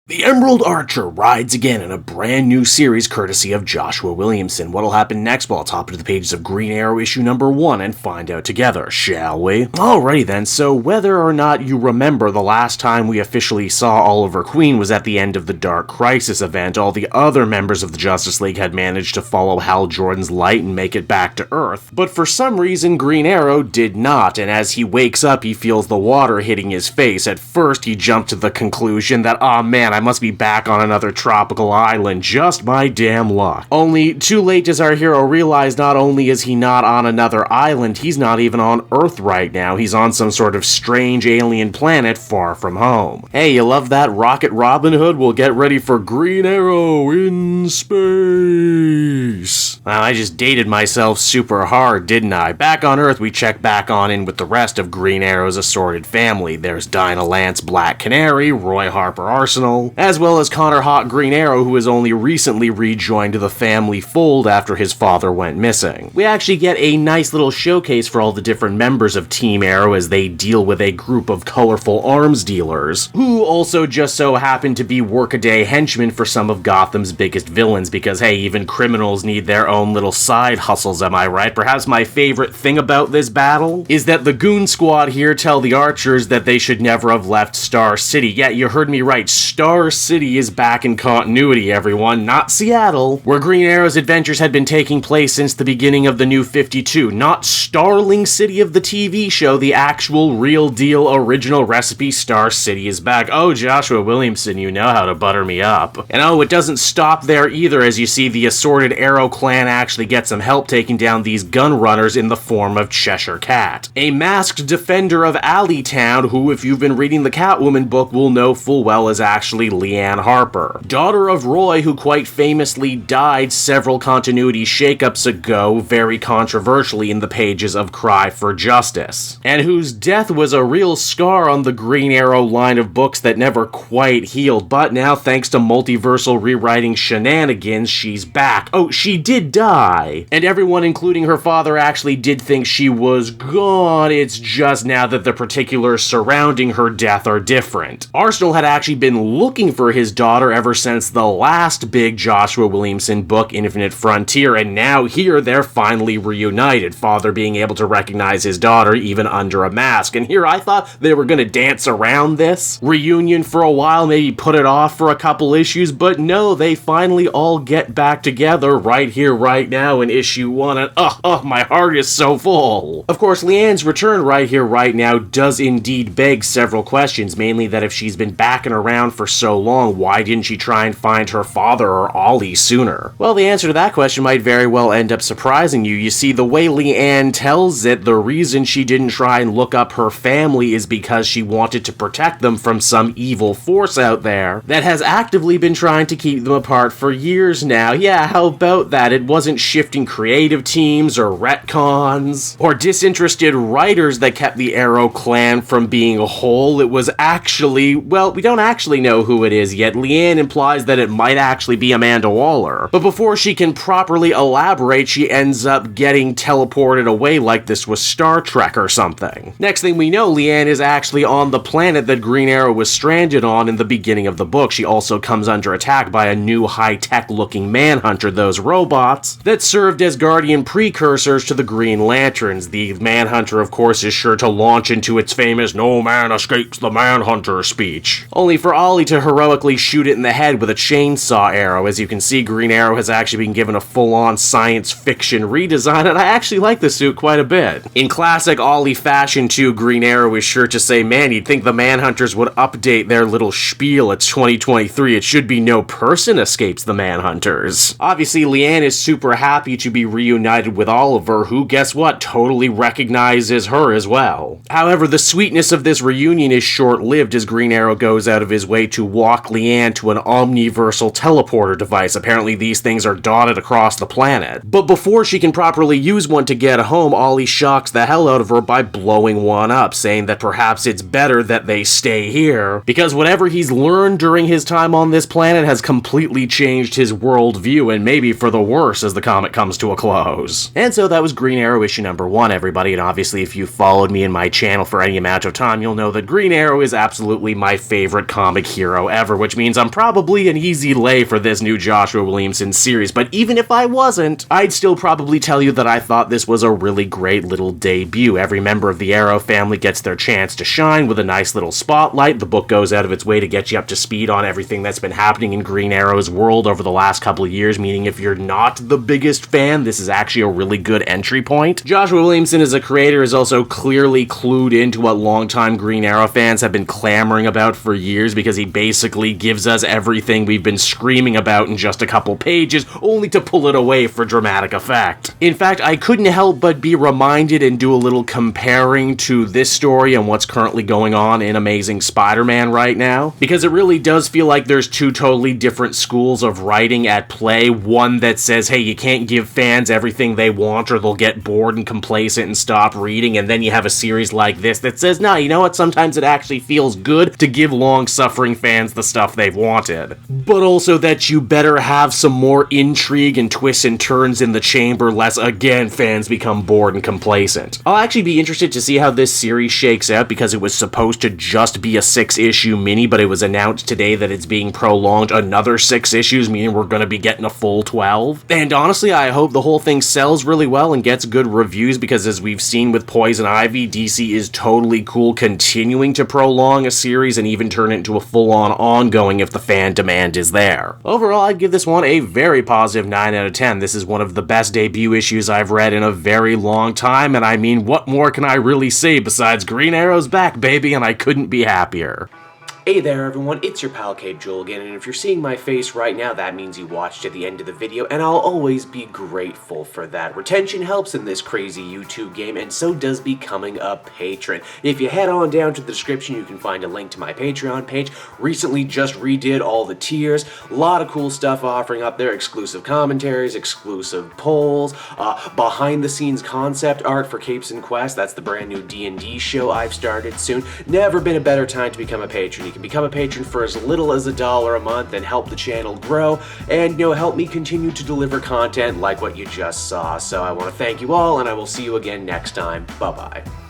The Emerald Archer rides again in a brand new series courtesy of Joshua Williamson. What'll happen next? Well, let's hop into the pages of Green Arrow issue number 1 and find out together, shall we? Alrighty then, so whether or not you remember the last time we officially saw Oliver Queen was at the end of the Dark Crisis event, all the other members of the Justice League had managed to follow Hal Jordan's light and make it back to Earth. But for some reason, Green Arrow did not, and as he wakes up, he feels the water hitting his face. At first, he jumped to the conclusion that, aw man, I must be back on another tropical island, just my damn luck. Only, too late does our hero realize not only is he not on another island, he's not even on Earth right now, he's on some sort of strange alien planet far from home. Hey, you love that Rocket Robin Hood? Well, get ready for Green Arrow in space. Wow, I just dated myself super hard, didn't I? Back on Earth, we check back on in with the rest of Green Arrow's assorted family. There's Dinah Lance Black Canary, Roy Harper Arsenal, as well as Connor Hawk Green Arrow, who has only recently rejoined the family fold after his father went missing. We actually get a nice little showcase for all the different members of Team Arrow as they deal with a group of colorful arms dealers, who also just so happen to be workaday henchmen for some of Gotham's biggest villains, because hey, even criminals need their own little side hustles, am I right? Perhaps my favorite thing about this battle is that the Goon Squad here tell the Archers that they should never have left Star City. Yeah, you heard me right, Star City is back in continuity, everyone, not Seattle, where Green Arrow's adventures had been taking place since the beginning of the New 52, not Starling City of the TV show, the actual, real deal, original recipe Star City is back. Oh, Joshua Williamson, you know how to butter me up. And oh, it doesn't stop there either, as you see the assorted Arrow clan actually get some help taking down these gun runners in the form of Cheshire Cat, a masked defender of Alleytown who, if you've been reading the Catwoman book, will know full well is actually Leanne Harper, daughter of Roy, who quite famously died several continuity shakeups ago, very controversially in the pages of Cry for Justice, and whose death was a real scar on the Green Arrow line of books that never quite healed, but now thanks to multiversal rewriting shenanigans, she's back. Oh, she did die, and everyone, including her father, actually did think she was gone. It's just now that the particulars surrounding her death are different. Arsenal had actually been looking for his daughter ever since the last big Joshua Williamson book, Infinite Frontier, and now here they're finally reunited, father being able to recognize his daughter even under a mask. And here I thought they were gonna dance around this reunion for a while, maybe put it off for a couple issues, but no, they finally all get back together right here, right now in issue 1, and my heart is so full. Of course, Leanne's return right here, right now does indeed beg several questions, mainly that if she's been backing around for so long, why didn't she try and find her father or Ollie sooner? Well, the answer to that question might very well end up surprising you. You see, the way Leanne tells it, the reason she didn't try and look up her family is because she wanted to protect them from some evil force out there that has actively been trying to keep them apart for years now. Yeah, how about that? It wasn't shifting creative teams or retcons or disinterested writers that kept the Arrow clan from being whole. It was actually, well, we don't actually know who it is yet. Leanne implies that it might actually be Amanda Waller, but before she can properly elaborate, she ends up getting teleported away like this was Star Trek or something. Next thing we know, Leanne is actually on the planet that Green Arrow was stranded on in the beginning of the book. She also comes under attack by a new high-tech looking Manhunter, those robots that served as Guardian precursors to the Green Lanterns. The Manhunter, of course, is sure to launch into its famous "No man escapes the Manhunter" speech, only for Ollie to heroically shoot it in the head with a chainsaw arrow. As you can see, Green Arrow has actually been given a full-on science fiction redesign, and I actually like the suit quite a bit. In classic Ollie fashion, too, Green Arrow is sure to say, man, you'd think the Manhunters would update their little spiel. It's 2023, it should be no person escapes the Manhunters. Obviously, Leanne is super happy to be reunited with Oliver, who, guess what, totally recognizes her as well. However, the sweetness of this reunion is short-lived as Green Arrow goes out of his way to walk Leanne to an omniversal teleporter device. Apparently these things are dotted across the planet. But before she can properly use one to get home, Ollie shocks the hell out of her by blowing one up, saying that perhaps it's better that they stay here, because whatever he's learned during his time on this planet has completely changed his worldview, and maybe for the worse as the comic comes to a close. And so that was Green Arrow issue number 1, everybody, and obviously if you've followed me in my channel for any amount of time, you'll know that Green Arrow is absolutely my favorite comic hero Arrow ever, which means I'm probably an easy lay for this new Joshua Williamson series, but even if I wasn't, I'd still probably tell you that I thought this was a really great little debut. Every member of the Arrow family gets their chance to shine with a nice little spotlight. The book goes out of its way to get you up to speed on everything that's been happening in Green Arrow's world over the last couple of years, meaning if you're not the biggest fan, this is actually a really good entry point. Joshua Williamson as a creator is also clearly clued into what longtime Green Arrow fans have been clamoring about for years, because he basically gives us everything we've been screaming about in just a couple pages, only to pull it away for dramatic effect. In fact, I couldn't help but be reminded and do a little comparing to this story and what's currently going on in Amazing Spider-Man right now, because it really does feel like there's two totally different schools of writing at play. One that says, hey, you can't give fans everything they want or they'll get bored and complacent and stop reading, and then you have a series like this that says, nah, you know what, sometimes it actually feels good to give long-suffering fans the stuff they've wanted. But also that you better have some more intrigue and twists and turns in the chamber, lest again fans become bored and complacent. I'll actually be interested to see how this series shakes out, because it was supposed to just be a 6-issue mini, but it was announced today that it's being prolonged another 6 issues, meaning we're going to be getting a full 12. And honestly, I hope the whole thing sells really well and gets good reviews, because as we've seen with Poison Ivy, DC is totally cool continuing to prolong a series and even turn it into a full-on ongoing if the fan demand is there. Overall, I'd give this one a very positive 9 out of 10. This is one of the best debut issues I've read in a very long time, and I mean, what more can I really say besides Green Arrow's back, baby, and I couldn't be happier. Hey there everyone, it's your pal Cape Joel again, and if you're seeing my face right now, that means you watched to the end of the video, and I'll always be grateful for that. Retention helps in this crazy YouTube game, and so does becoming a patron. If you head on down to the description, you can find a link to my Patreon page. Recently just redid all the tiers, a lot of cool stuff offering up there, exclusive commentaries, exclusive polls, behind the scenes concept art for Capes and Quest. That's the brand new D&D show I've started soon. Never been a better time to become a patron. You can become a patron for as little as $1 a month and help the channel grow, and help me continue to deliver content like what you just saw. So I want to thank you all, and I will see you again next time. Bye bye.